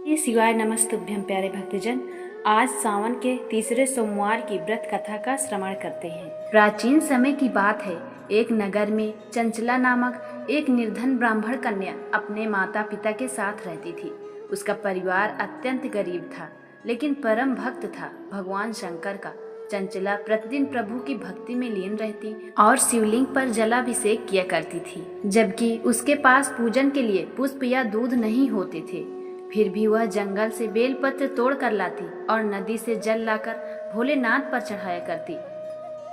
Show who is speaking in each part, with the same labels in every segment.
Speaker 1: ये शिवाय नमस्तुभ्यं प्यारे भक्तजन। आज सावन के तीसरे सोमवार की व्रत कथा का श्रवण करते हैं। प्राचीन समय की बात है। एक नगर में चंचला नामक एक निर्धन ब्राह्मण कन्या अपने माता पिता के साथ रहती थी। उसका परिवार अत्यंत गरीब था, लेकिन परम भक्त था भगवान शंकर का। चंचला प्रतिदिन प्रभु की भक्ति में लीन रहती और शिवलिंग पर जलाभिषेक किया करती थी, जबकि उसके पास पूजन के लिए पुष्प या दूध नहीं होते थे। फिर भी वह जंगल से बेलपत्र तोड़ कर लाती और नदी से जल लाकर भोलेनाथ पर चढ़ाया करती।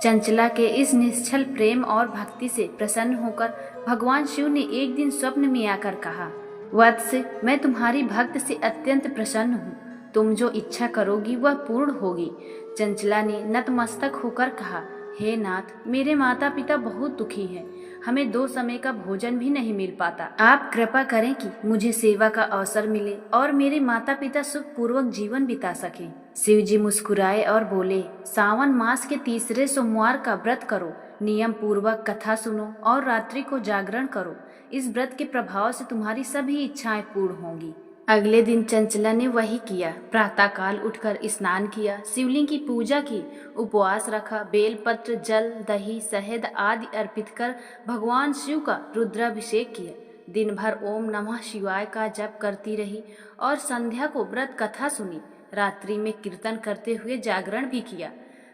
Speaker 1: चंचला के इस निश्चल प्रेम और भक्ति से प्रसन्न होकर भगवान शिव ने एक दिन स्वप्न में आकर कहा, वत्स, मैं तुम्हारी भक्त से अत्यंत प्रसन्न हूँ। तुम जो इच्छा करोगी वह पूर्ण होगी। चंचला ने नतमस्तक होकर कहा, हे नाथ, मेरे माता पिता बहुत दुखी हैं। हमें 2 समय का भोजन भी नहीं मिल पाता। आप कृपा करें कि मुझे सेवा का अवसर मिले और मेरे माता पिता सुख पूर्वक जीवन बिता सकें। शिव जी मुस्कुराए और बोले, सावन मास के तीसरे सोमवार का व्रत करो, नियम पूर्वक कथा सुनो और रात्रि को जागरण करो। इस व्रत के प्रभाव से तुम्हारी सभी इच्छाएं पूर्ण होंगी। अगले दिन चंचला ने वही किया। प्रातःकाल उठकर स्नान किया, शिवलिंग की पूजा की, उपवास रखा, बेलपत्र, जल, दही, शहद आदि अर्पित कर भगवान शिव का रुद्राभिषेक किया। दिन भर ओम नमः शिवाय का जप करती रही और संध्या को व्रत कथा सुनी। रात्रि में कीर्तन करते हुए जागरण भी किया।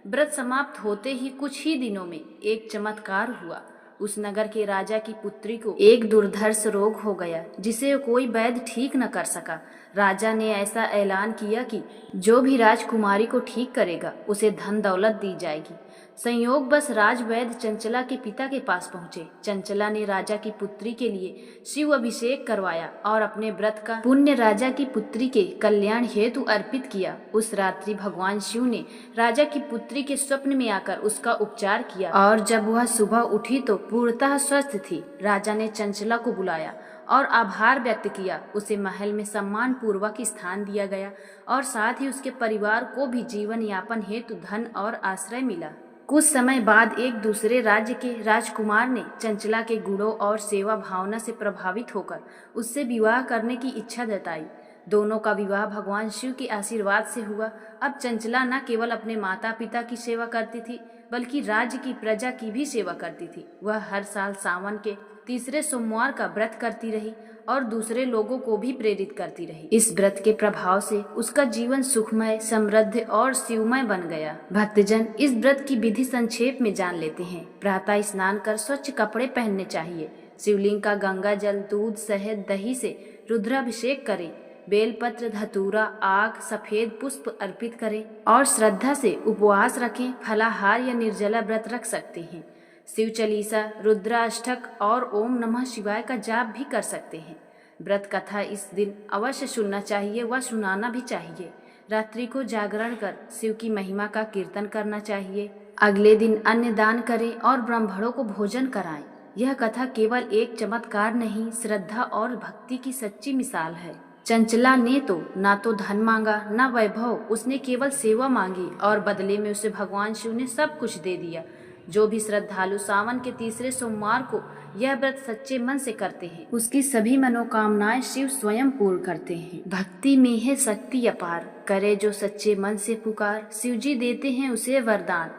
Speaker 1: व्रत समाप्त होते ही कुछ ही दिनों में एक चमत्कार हुआ। उस नगर के राजा की पुत्री को एक दुर्धर्ष रोग हो गया, जिसे कोई वैद्य ठीक न कर सका। राजा ने ऐसा ऐलान किया कि जो भी राजकुमारी को ठीक करेगा उसे धन दौलत दी जाएगी। संयोग बस राजवैद्य चंचला के पिता के पास पहुंचे। चंचला ने राजा की पुत्री के लिए शिव अभिषेक करवाया और अपने व्रत का पुण्य राजा की पुत्री के कल्याण हेतु अर्पित किया। उस रात्रि भगवान शिव ने राजा की पुत्री के स्वप्न में आकर उसका उपचार किया और जब वह सुबह उठी तो पूर्णतः स्वस्थ थी। राजा ने चंचला को बुलाया और आभार व्यक्त किया। उसे महल में सम्मान पूर्वक स्थान दिया गया और साथ ही उसके परिवार को भी जीवन यापन हेतु धन और आश्रय मिला। कुछ समय बाद एक दूसरे राज्य के राजकुमार ने चंचला के गुणों और सेवा भावना से प्रभावित होकर उससे विवाह करने की इच्छा जताई। दोनों का विवाह भगवान शिव के आशीर्वाद से हुआ। अब चंचला न केवल अपने माता पिता की सेवा करती थी, बल्कि राज्य की प्रजा की भी सेवा करती थी। वह हर साल सावन के तीसरे सोमवार का व्रत करती रही और दूसरे लोगों को भी प्रेरित करती रही। इस व्रत के प्रभाव से उसका जीवन सुखमय, समृद्ध और शिवमय बन गया। भक्तजन, इस व्रत की विधि संक्षेप में जान लेते हैं। प्रातः स्नान कर स्वच्छ कपड़े पहनने चाहिए। शिवलिंग का गंगा जल, दूध, शहद, दही से रुद्राभिषेक करें। बेलपत्र, धतूरा, आग, सफेद पुष्प अर्पित करें और श्रद्धा से उपवास रखें। फलाहार या निर्जला व्रत रख सकते हैं। शिव चालीसा, रुद्राष्टक और ओम नमः शिवाय का जाप भी कर सकते हैं। व्रत कथा इस दिन अवश्य सुनना चाहिए व सुनाना भी चाहिए। रात्रि को जागरण कर शिव की महिमा का कीर्तन करना चाहिए। अगले दिन अन्न दान करें और ब्राह्मणों को भोजन कराएं। यह कथा केवल एक चमत्कार नहीं, श्रद्धा और भक्ति की सच्ची मिसाल है। चंचला ने तो ना तो धन मांगा ना वैभव, उसने केवल सेवा मांगी और बदले में उसे भगवान शिव ने सब कुछ दे दिया। जो भी श्रद्धालु सावन के तीसरे सोमवार को यह व्रत सच्चे मन से करते हैं, उसकी सभी मनोकामनाएं शिव स्वयं पूर्ण करते हैं। भक्ति में है शक्ति अपार, करे जो सच्चे मन से पुकार। शिव जी देते हैं उसे वरदान,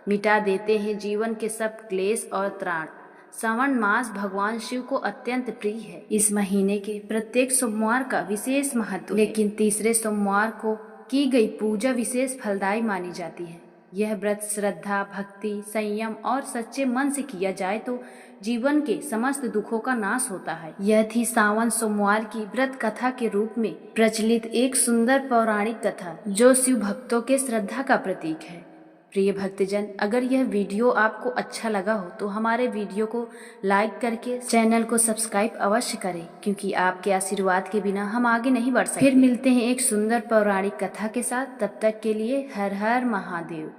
Speaker 1: मिटा देते हैं जीवन के सब क्लेश और त्राण। सावन मास भगवान शिव को अत्यंत प्रिय है। इस महीने के प्रत्येक सोमवार का विशेष महत्व, लेकिन तीसरे सोमवार को की गई पूजा विशेष फलदायी मानी जाती है। यह व्रत श्रद्धा, भक्ति, संयम और सच्चे मन से किया जाए तो जीवन के समस्त दुखों का नाश होता है। यह थी सावन सोमवार की व्रत कथा के रूप में प्रचलित एक सुंदर पौराणिक कथा, जो शिव भक्तों के श्रद्धा का प्रतीक है। प्रिय भक्तजन, अगर यह वीडियो आपको अच्छा लगा हो तो हमारे वीडियो को लाइक करके चैनल को सब्सक्राइब अवश्य करें, क्योंकि आपके आशीर्वाद के बिना हम आगे नहीं बढ़ सकते। फिर मिलते हैं एक सुंदर पौराणिक कथा के साथ। तब तक के लिए हर हर महादेव।